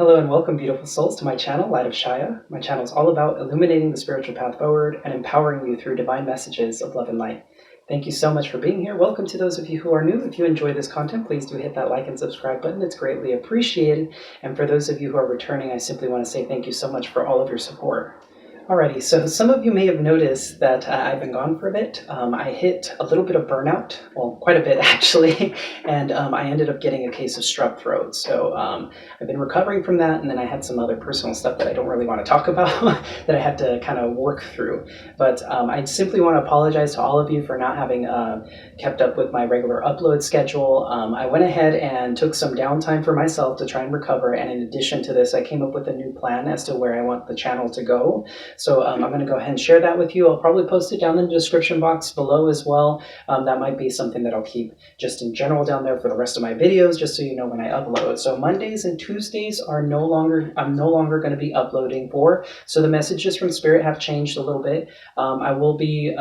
Hello and welcome, beautiful souls, to my channel, Light of Shaya. My channel is all about illuminating the spiritual path forward and empowering you through divine messages of love and light. Thank you so much for being here. Welcome to those of you who are new. If you enjoy this content, please do hit that like and subscribe button. It's greatly appreciated. And for those of you who are returning, I simply want to say thank you so much for all of your support. Alrighty, so some of you may have noticed that I've been gone for a bit. I hit a little bit of burnout, well, quite a bit actually, and I ended up getting a case of strep throat. So I've been recovering from that, and then I had some other personal stuff that I don't really want to talk about that I had to kind of work through. But I simply want to apologize to all of you for not having kept up with my regular upload schedule. I went ahead and took some downtime for myself to try and recover, and in addition to this, I came up with a new plan as to where I want the channel to go. So I'm going to go ahead and share that with you. I'll probably post it down in the description box below as well. That might be something that I'll keep just in general down there for the rest of my videos, just so you know when I upload. So Mondays and Tuesdays are I'm no longer going to be uploading for. So the messages from Spirit have changed a little bit. I will be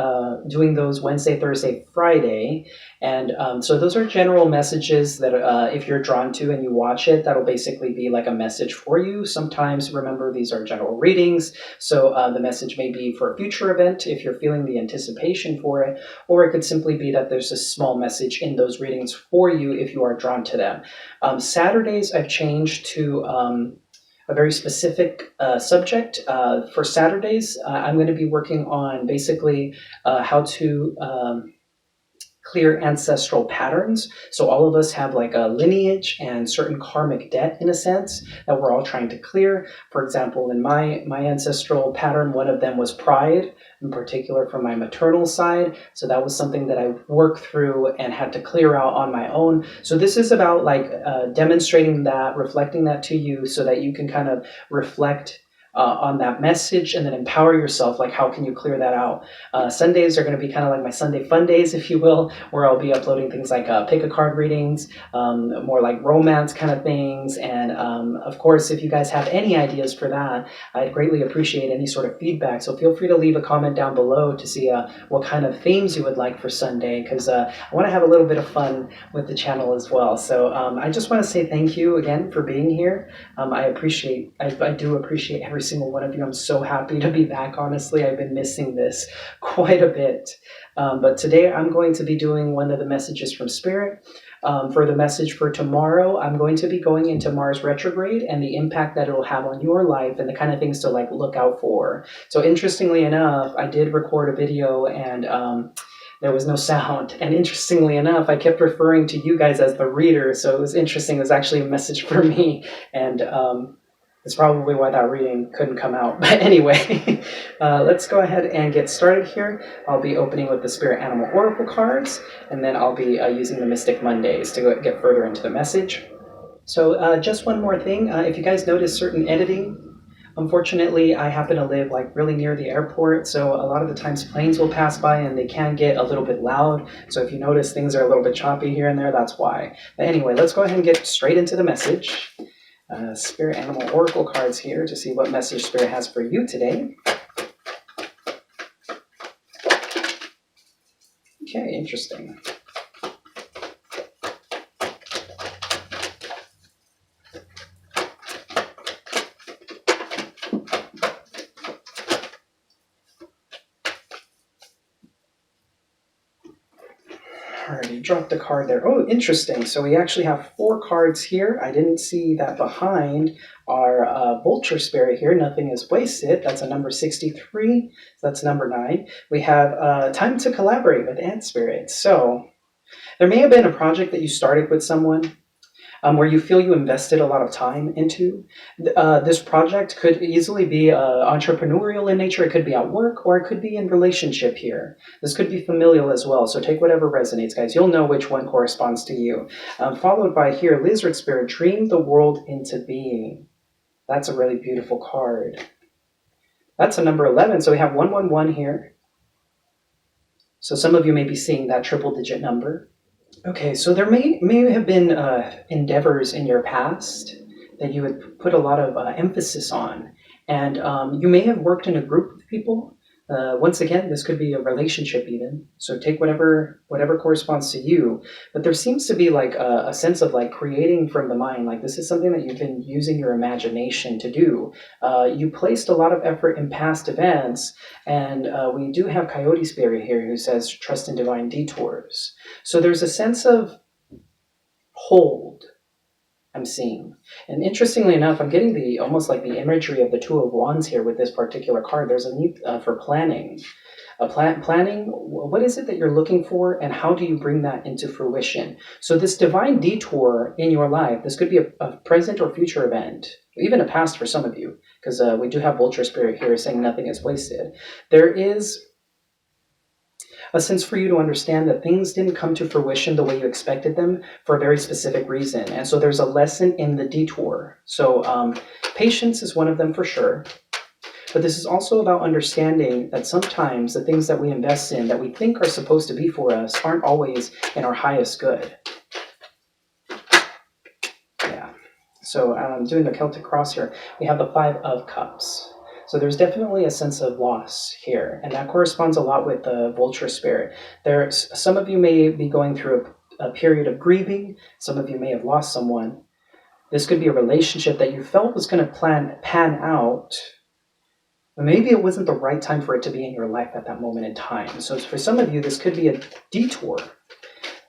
doing those Wednesday, Thursday, Friday. And so those are general messages that if you're drawn to and you watch it, that'll basically be like a message for you. Sometimes, remember, these are general readings. So the message may be for a future event if you're feeling the anticipation for it, or it could simply be that there's a small message in those readings for you if you are drawn to them. Saturdays, I've changed to a very specific subject. For Saturdays, I'm going to be working on basically how to clear ancestral patterns. So all of us have like a lineage and certain karmic debt, in a sense, that we're all trying to clear. For example, in my ancestral pattern, one of them was pride, in particular from my maternal side. So that was something that I worked through and had to clear out on my own. So this is about like demonstrating that, reflecting that to you so that you can kind of reflect on that message and then empower yourself. Like, how can you clear that out? Sundays are going to be kind of like my Sunday fun days, if you will, where I'll be uploading things like pick a card readings, more like romance kind of things. And of course, if you guys have any ideas for that, I'd greatly appreciate any sort of feedback. So feel free to leave a comment down below to see what kind of themes you would like for Sunday, because I want to have a little bit of fun with the channel as well. So I just want to say thank you again for being here. I do appreciate every single one of you. I'm so happy to be back. Honestly, I've been missing this quite a bit. But today I'm going to be doing one of the messages from Spirit. For the message for tomorrow, I'm going to be going into Mars retrograde and the impact that it will have on your life and the kind of things to like look out for. So interestingly enough, I did record a video and there was no sound. And interestingly enough, I kept referring to you guys as the reader. So it was interesting. It was actually a message for me. And it's probably why that reading couldn't come out. But anyway, let's go ahead and get started here. I'll be opening with the Spirit Animal Oracle cards, and then I'll be using the Mystic Mondays to get further into the message. So just one more thing. If you guys notice certain editing, unfortunately, I happen to live like really near the airport, so a lot of the times planes will pass by and they can get a little bit loud. So if you notice things are a little bit choppy here and there, that's why. But anyway, let's go ahead and get straight into the message. Spirit Animal Oracle cards here to see what message Spirit has for you today. Okay, interesting. Alrighty, dropped a card there. Oh, interesting. So we actually have 4 cards here. I didn't see that behind our Vulture Spirit here. Nothing is wasted. That's a number 63. So that's number 9. We have time to collaborate with Ant Spirit. So there may have been a project that you started with someone where you feel you invested a lot of time into. This project could easily be entrepreneurial in nature. It could be at work, or it could be in relationship here. This could be familial as well. So take whatever resonates, guys. You'll know which one corresponds to you. Followed by here, Lizard Spirit, dream the world into being. That's a really beautiful card. That's a number 11. So we have 111 here. So some of you may be seeing that triple digit number. Okay, so there may have been endeavors in your past that you would put a lot of emphasis on. And you may have worked in a group of people, Once again, this could be a relationship even. So take whatever corresponds to you. But there seems to be like a sense of like creating from the mind. Like this is something that you've been using your imagination to do. You placed a lot of effort in past events. And we do have Coyote Spirit here who says trust in divine detours. So there's a sense of hold I'm seeing. And interestingly enough, I'm getting the almost like the imagery of the Two of Wands here with this particular card. There's a need for planning. Planning, what is it that you're looking for and how do you bring that into fruition? So this divine detour in your life, this could be a present or future event, even a past for some of you, because we do have Vulture Spirit here saying nothing is wasted. There is a sense for you to understand that things didn't come to fruition the way you expected them for a very specific reason. And so there's a lesson in the detour. So patience is one of them for sure. But this is also about understanding that sometimes the things that we invest in that we think are supposed to be for us aren't always in our highest good. Yeah. So doing the Celtic Cross here, we have the Five of Cups. So there's definitely a sense of loss here, and that corresponds a lot with the Vulture Spirit. Some of you may be going through a period of grieving. Some of you may have lost someone. This could be a relationship that you felt was going to pan out, but maybe it wasn't the right time for it to be in your life at that moment in time. So for some of you, this could be a detour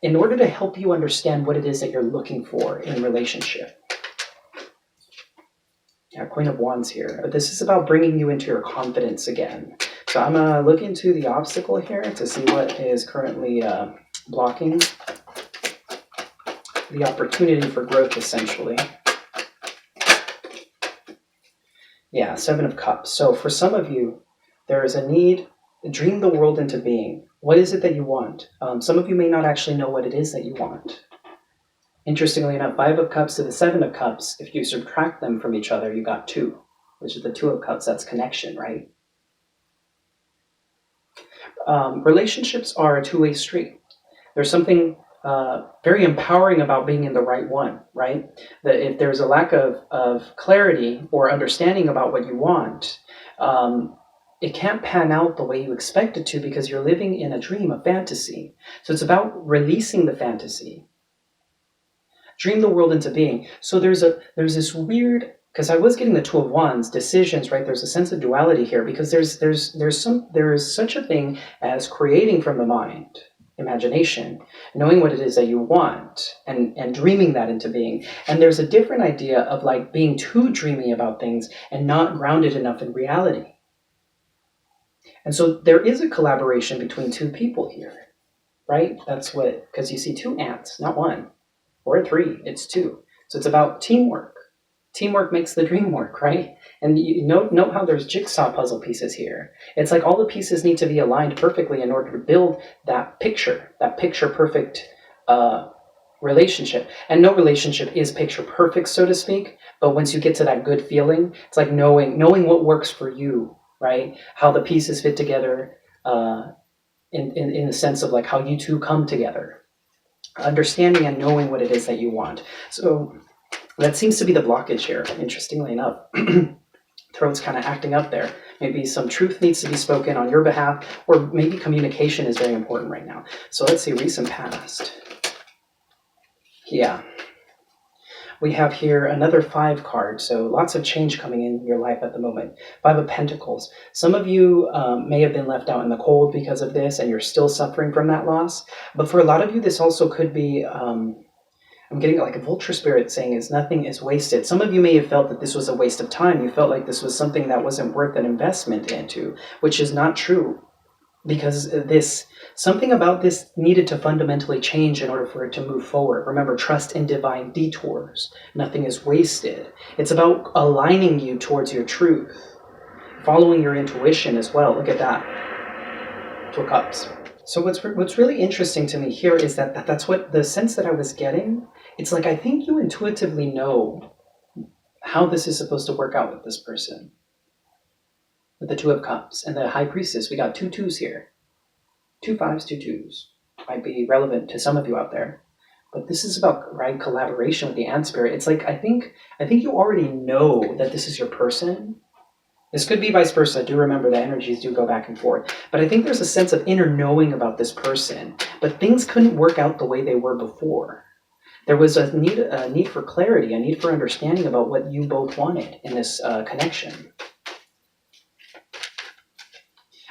in order to help you understand what it is that you're looking for in a relationship. Yeah, Queen of Wands here. This is about bringing you into your confidence again. So I'm going to look into the obstacle here to see what is currently blocking the opportunity for growth, essentially. Yeah, Seven of Cups. So for some of you, there is a need, dream the world into being. What is it that you want? Some of you may not actually know what it is that you want. Interestingly enough, Five of Cups to the Seven of Cups, if you subtract them from each other, you got two, which is the Two of Cups. That's connection, right? Relationships are a two-way street. There's something very empowering about being in the right one, right? That if there's a lack of clarity or understanding about what you want, it can't pan out the way you expect it to because you're living in a dream, a fantasy. So it's about releasing the fantasy. Dream the world into being. So there's this weird, because I was getting the Two of Wands, decisions, right? There's a sense of duality here because there is such a thing as creating from the mind, imagination, knowing what it is that you want and dreaming that into being. And there's a different idea of like being too dreamy about things and not grounded enough in reality. And so there is a collaboration between two people here, right? That's what, because you see two ants, not one. Or a three, it's two. So it's about teamwork. Teamwork makes the dream work, right? And you note how there's jigsaw puzzle pieces here. It's like all the pieces need to be aligned perfectly in order to build that picture perfect relationship. And no relationship is picture perfect, so to speak. But once you get to that good feeling, it's like knowing what works for you, right? How the pieces fit together in the sense of like how you two come together. Understanding and knowing what it is that you want. So that seems to be the blockage here, interestingly enough. Throat's kind of acting up there. Maybe some truth needs to be spoken on your behalf, or maybe communication is very important right now. So let's see, recent past. Yeah. We have here another 5 card, so lots of change coming in your life at the moment. 5 of Pentacles. Some of you may have been left out in the cold because of this, and you're still suffering from that loss. But for a lot of you, this also could be, I'm getting like a Vulture Spirit saying is nothing is wasted. Some of you may have felt that this was a waste of time. You felt like this was something that wasn't worth an investment into, which is not true. Because something about this needed to fundamentally change in order for it to move forward. Remember, trust in divine detours. Nothing is wasted. It's about aligning you towards your truth, following your intuition as well. Look at that. 2 of Cups. So what's really interesting to me here is that's what the sense that I was getting. It's like I think you intuitively know how this is supposed to work out with this person. With the 2 of Cups and the High Priestess, we got 2 2s here. 2 5s, 2 2s. Might be relevant to some of you out there. But this is about right collaboration with the Ant Spirit. It's like I think you already know that this is your person, This could be vice versa. Do remember that energies do go back and forth. But I think there's a sense of inner knowing about this person, but things couldn't work out the way they were before. There was a need for clarity, a need for understanding about what you both wanted in this connection.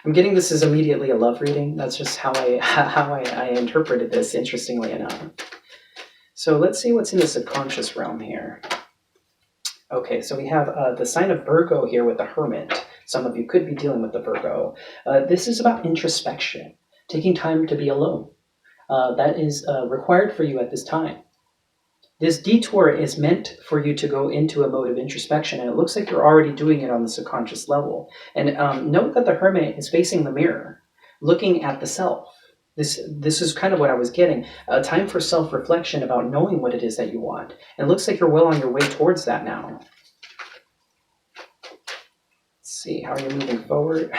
I'm getting this is immediately a love reading. That's just how I interpreted this, interestingly enough. So let's see what's in the subconscious realm here. Okay, so we have the sign of Virgo here with the Hermit. Some of you could be dealing with the Virgo. This is about introspection, taking time to be alone. That is required for you at this time. This detour is meant for you to go into a mode of introspection, and it looks like you're already doing it on the subconscious level. And note that the Hermit is facing the mirror, looking at the self. This is kind of what I was getting. A time for self-reflection about knowing what it is that you want. And it looks like you're well on your way towards that now. Let's see, how are you moving forward?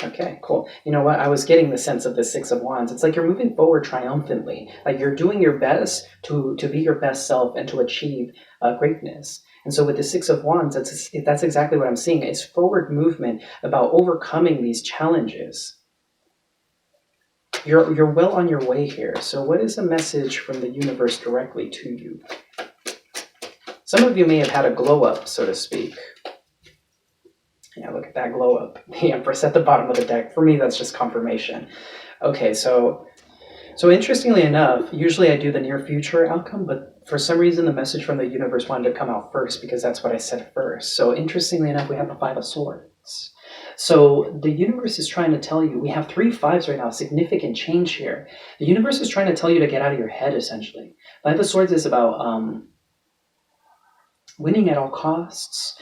Okay, cool. You know what? I was getting the sense of the Six of Wands. It's like you're moving forward triumphantly. Like you're doing your best to be your best self and to achieve greatness. And so with the Six of Wands, that's exactly what I'm seeing. It's forward movement about overcoming these challenges. You're well on your way here. So what is a message from the universe directly to you? Some of you may have had a glow up, so to speak. Yeah, look at that glow up. The Empress at the bottom of the deck. For me, that's just confirmation. Okay, so interestingly enough, usually I do the near future outcome, but for some reason the message from the universe wanted to come out first because that's what I said first. So interestingly enough, we have the Five of Swords. So the universe is trying to tell you, we have 3 5s right now, significant change here. The universe is trying to tell you to get out of your head, essentially. Five of Swords is about winning at all costs.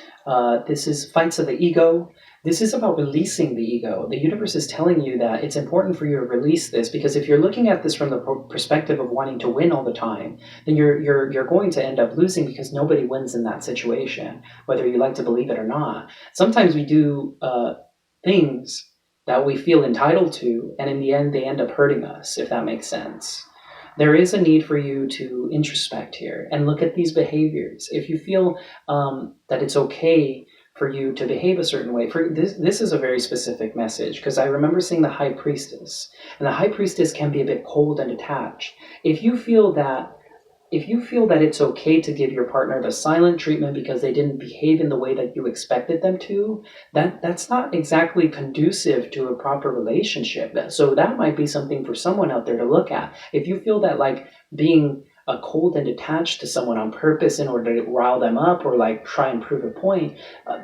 This is fights of the ego. This is about releasing the ego. The universe is telling you that it's important for you to release this, because if you're looking at this from the perspective of wanting to win all the time, then you're going to end up losing, because nobody wins in that situation, whether you like to believe it or not. Sometimes we do things that we feel entitled to, and in the end they end up hurting us, if that makes sense. There is a need for you to introspect here and look at these behaviors. If you feel that it's okay for you to behave a certain way, for this is a very specific message, because I remember seeing the High Priestess, and the High Priestess can be a bit cold and detached. If you feel that it's okay to give your partner the silent treatment because they didn't behave in the way that you expected them to, that's not exactly conducive to a proper relationship. So that might be something for someone out there to look at. If you feel that like being cold and detached to someone on purpose in order to rile them up or like try and prove a point,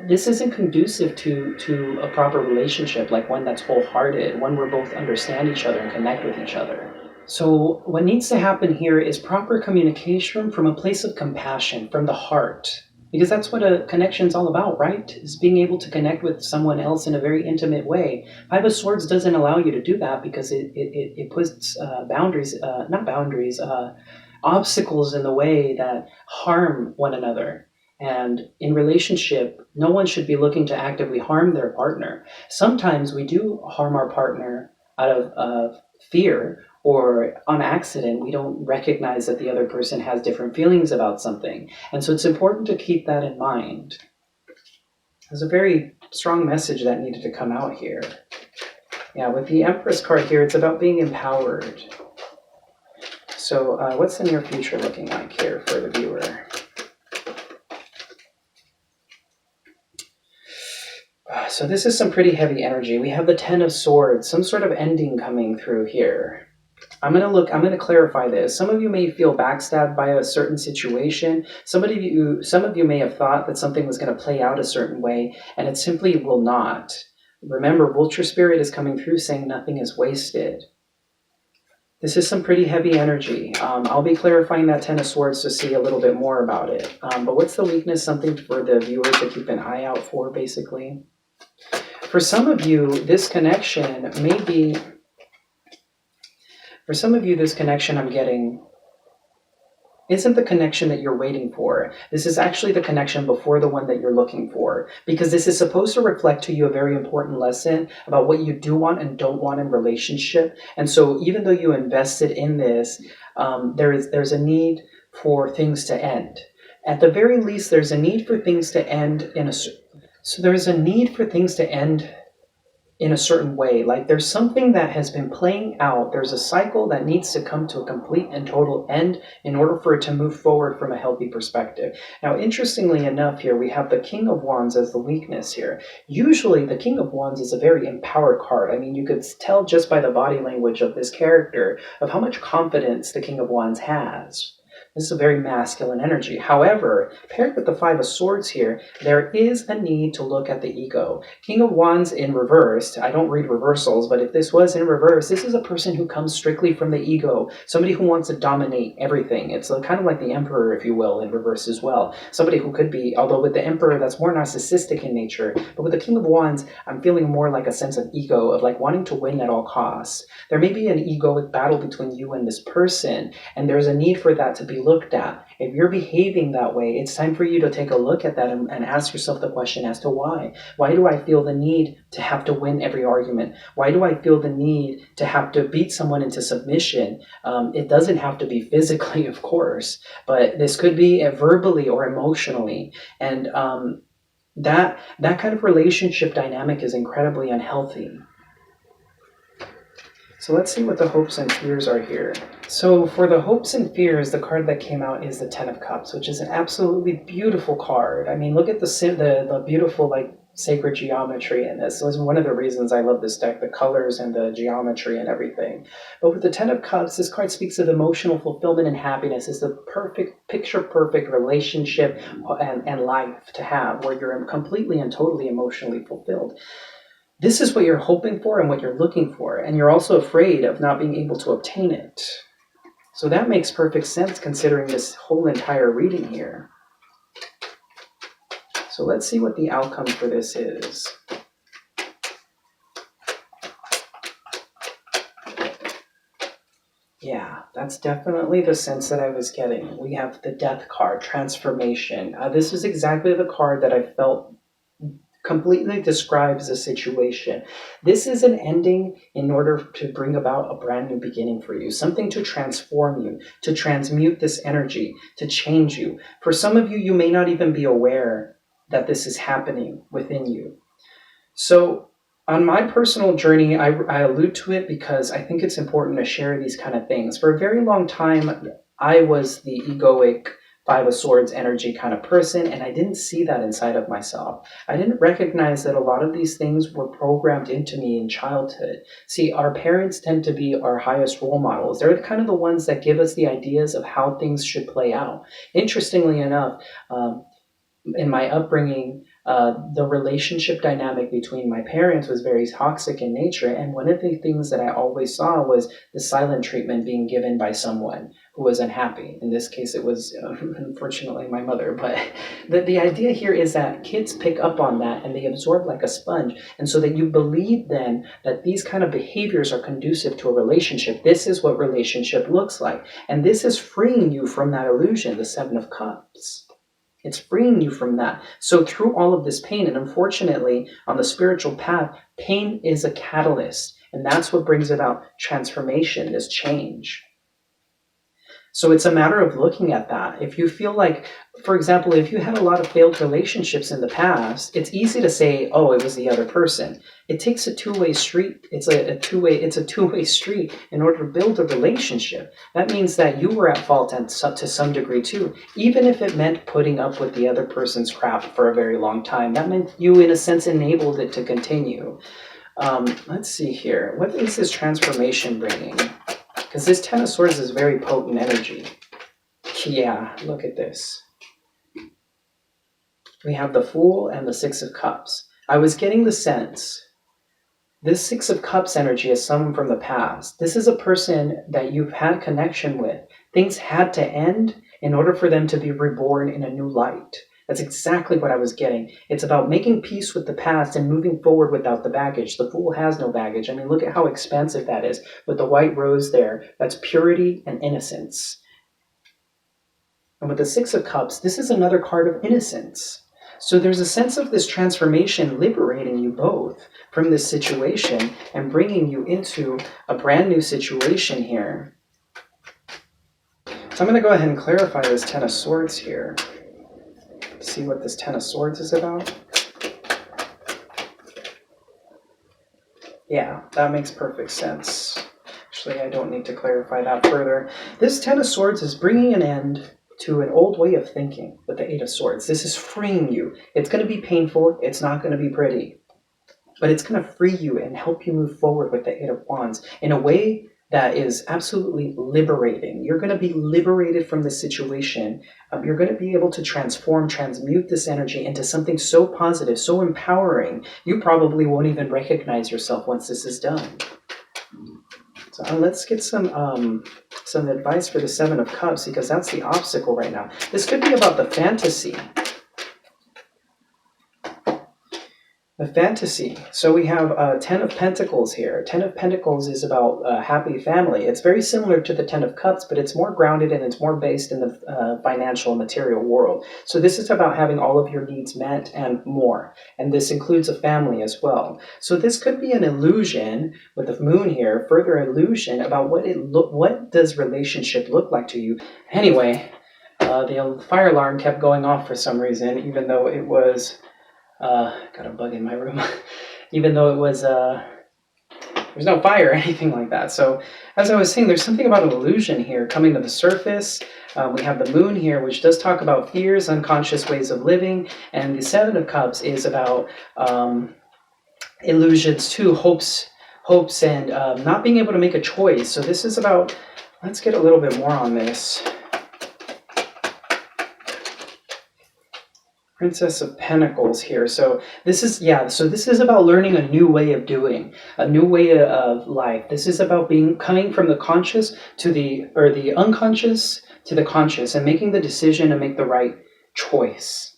this isn't conducive to a proper relationship, like one that's wholehearted, one where both understand each other and connect with each other. So what needs to happen here is proper communication from a place of compassion, from the heart, because that's what a connection is all about, right? Is being able to connect with someone else in a very intimate way. Five of Swords doesn't allow you to do that because it puts obstacles in the way that harm one another. And in relationship, no one should be looking to actively harm their partner. Sometimes we do harm our partner out of fear, or on accident, we don't recognize that the other person has different feelings about something. And so it's important to keep that in mind. There's a very strong message that needed to come out here. Yeah, with the Empress card here, it's about being empowered. So what's the near future looking like here for the viewer? So this is some pretty heavy energy. We have the Ten of Swords, some sort of ending coming through here. I'm going to clarify this. Some of you may feel backstabbed by a certain situation. Some of you may have thought that something was going to play out a certain way, and it simply will not. Remember, Vulture Spirit is coming through saying nothing is wasted. This is some pretty heavy energy. I'll be clarifying that Ten of Swords to see a little bit more about it. But what's the weakness? Something for the viewer to keep an eye out for, basically. For some of you, this connection may be... For some of you, this connection I'm getting isn't the connection that you're waiting for. This is actually the connection before the one that you're looking for, because this is supposed to reflect to you a very important lesson about what you do want and don't want in relationship. And so even though you invested in this, there's a need for things to end. At the very least, there's a need for things to end So there's a need for things to end in a certain way. Like there's something that has been playing out. There's a cycle that needs to come to a complete and total end in order for it to move forward from a healthy perspective. Now, interestingly enough, here we have the King of Wands as the weakness here. Usually the King of Wands is a very empowered card. I mean, you could tell just by the body language of this character of how much confidence the King of Wands has. This is a very masculine energy. However, paired with the Five of Swords here, there is a need to look at the ego. King of Wands in reverse, I don't read reversals, but if this was in reverse, this is a person who comes strictly from the ego, somebody who wants to dominate everything. It's kind of like the Emperor, if you will, in reverse as well. Somebody who could be, although with the Emperor, that's more narcissistic in nature, but with the King of Wands, I'm feeling more like a sense of ego, of like wanting to win at all costs. There may be an egoic battle between you and this person, and there's a need for that to be looked at. If you're behaving that way, it's time for you to take a look at that and ask yourself the question as to why. Why do I feel the need to have to win every argument? Why do I feel the need to have to beat someone into submission? It doesn't have to be physically, of course, but this could be verbally or emotionally. And that kind of relationship dynamic is incredibly unhealthy. So let's see what the hopes and fears are here. So for the hopes and fears, the card that came out is the Ten of Cups, which is an absolutely beautiful card. I mean, look at the beautiful, like, sacred geometry in this. So it's one of the reasons I love this deck, the colors and the geometry and everything. But with the Ten of Cups, this card speaks of emotional fulfillment and happiness. It's the perfect, picture-perfect relationship and life to have, where you're completely and totally emotionally fulfilled. This is what you're hoping for and what you're looking for, and you're also afraid of not being able to obtain it. So that makes perfect sense considering this whole entire reading here. So let's see what the outcome for this is. Yeah, that's definitely the sense that I was getting. We have the Death card, transformation. This is exactly the card that I felt completely describes the situation. This is an ending in order to bring about a brand new beginning for you, something to transform you, to transmute this energy, to change you. For some of you, you may not even be aware that this is happening within you. So on my personal journey, I allude to it because I think it's important to share these kind of things. For a very long time, I was the egoic, Five of Swords energy kind of person, and I didn't see that inside of myself. I didn't recognize that a lot of these things were programmed into me in childhood. See, our parents tend to be our highest role models. They're kind of the ones that give us the ideas of how things should play out. Interestingly enough, in my upbringing, the relationship dynamic between my parents was very toxic in nature, and one of the things that I always saw was the silent treatment being given by someone who was unhappy. In this case, it was unfortunately my mother, but the idea here is that kids pick up on that and they absorb like a sponge, and so that you believe then that these kind of behaviors are conducive to a relationship. This is what relationship looks like, and this is freeing you from that illusion, the Seven of Cups. It's freeing you from that. So through all of this pain, and unfortunately on the spiritual path, pain is a catalyst, and that's what brings about transformation, this change. So it's a matter of looking at that. If you feel like, for example, if you had a lot of failed relationships in the past, it's easy to say, oh, it was the other person. It takes a two-way street. It's a two-way street in order to build a relationship. That means that you were at fault to some degree too, even if it meant putting up with the other person's crap for a very long time. That meant you, in a sense, enabled it to continue. Let's see here. What is this transformation bringing? Because this Ten of Swords is very potent energy. Yeah, look at this. We have the Fool and the Six of Cups. I was getting the sense, this Six of Cups energy is someone from the past. This is a person that you've had connection with. Things had to end in order for them to be reborn in a new light. That's exactly what I was getting. It's about making peace with the past and moving forward without the baggage. The Fool has no baggage. I mean, look at how expansive that is. With the white rose there, that's purity and innocence. And with the Six of Cups, this is another card of innocence. So there's a sense of this transformation liberating you both from this situation and bringing you into a brand new situation here. So I'm going to go ahead and clarify this Ten of Swords here. See what this Ten of Swords is about. Yeah, that makes perfect sense. Actually, I don't need to clarify that further. This Ten of Swords is bringing an end to an old way of thinking with the Eight of Swords. This is freeing you. It's going to be painful. It's not going to be pretty. But it's going to free you and help you move forward with the Eight of Wands in a way that is absolutely liberating. You're going to be liberated from this situation. You're going to be able to transmute this energy into something so positive, so empowering, you probably won't even recognize yourself once this is done. So let's get some advice for the Seven of Cups, because that's the obstacle right now. This could be about the fantasy. The fantasy. So we have 10 of Pentacles here. 10 of Pentacles is about a happy family. It's very similar to the 10 of Cups, but it's more grounded and it's more based in the financial material world. So this is about having all of your needs met and more. And this includes a family as well. So this could be an illusion with the moon here, further illusion about what does relationship look like to you. Anyway, the fire alarm kept going off for some reason, even though it was... got a bug in my room. Even though it was, there's no fire or anything like that. So, as I was saying, there's something about an illusion here coming to the surface. We have the moon here, which does talk about fears, unconscious ways of living. And the Seven of Cups is about illusions too, hopes and not being able to make a choice. So this is about, let's get a little bit more on this. Princess of Pentacles here. So this is, this is about learning a new way of doing, a new way of life. This is about coming from the conscious to the unconscious to the conscious and making the decision to make the right choice.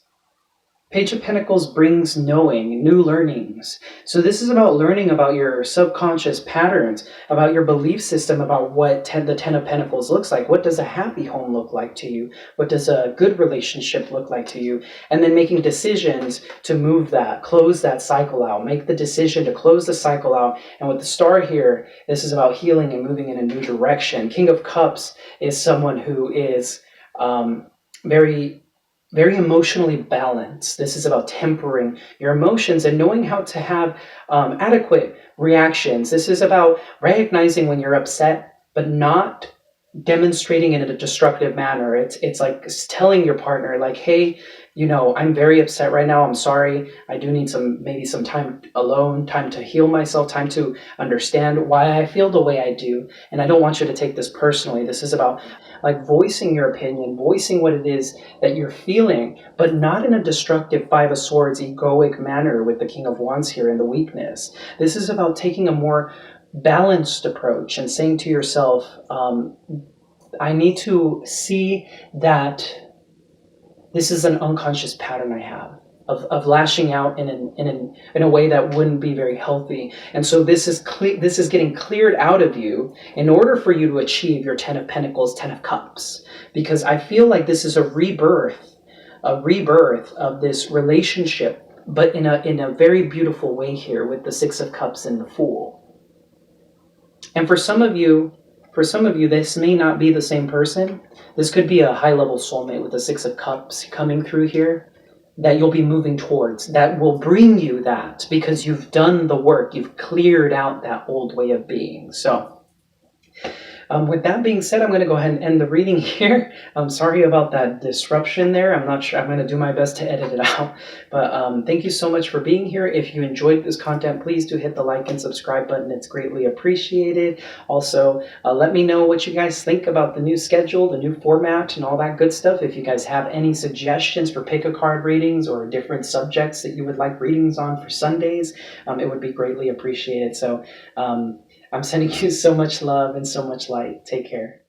Page of Pentacles brings knowing, new learnings. So this is about learning about your subconscious patterns, about your belief system, about what the Ten of Pentacles looks like. What does a happy home look like to you? What does a good relationship look like to you? And then making decisions to move that, close that cycle out. Make the decision to close the cycle out. And with the star here, this is about healing and moving in a new direction. King of Cups is someone who is very emotionally balanced. This is about tempering your emotions and knowing how to have adequate reactions. This is about recognizing when you're upset, but not demonstrating it in a destructive manner. It's like telling your partner, like, hey, I'm very upset right now. I'm sorry. I do need maybe some time alone, time to heal myself, time to understand why I feel the way I do. And I don't want you to take this personally. This is about like voicing your opinion, voicing what it is that you're feeling, but not in a destructive Five of Swords, egoic manner with the King of Wands here and the weakness. This is about taking a more balanced approach and saying to yourself, I need to see that this is an unconscious pattern I have of lashing out in a way that wouldn't be very healthy. And so this is getting cleared out of you in order for you to achieve your Ten of Pentacles, Ten of Cups. Because I feel like this is a rebirth of this relationship, but in a very beautiful way here with the Six of Cups and the Fool. And for some of you, this may not be the same person. This could be a high-level soulmate with the Six of Cups coming through here that you'll be moving towards, that will bring you that because you've done the work. You've cleared out that old way of being. So with that being said, I'm going to go ahead and end the reading here. I'm sorry about that disruption there. I'm not sure. I'm going to do my best to edit it out. But thank you so much for being here. If you enjoyed this content, please do hit the like and subscribe button. It's greatly appreciated. Also, let me know what you guys think about the new schedule, the new format, and all that good stuff. If you guys have any suggestions for pick-a-card readings or different subjects that you would like readings on for Sundays, it would be greatly appreciated. So, I'm sending you so much love and so much light. Take care.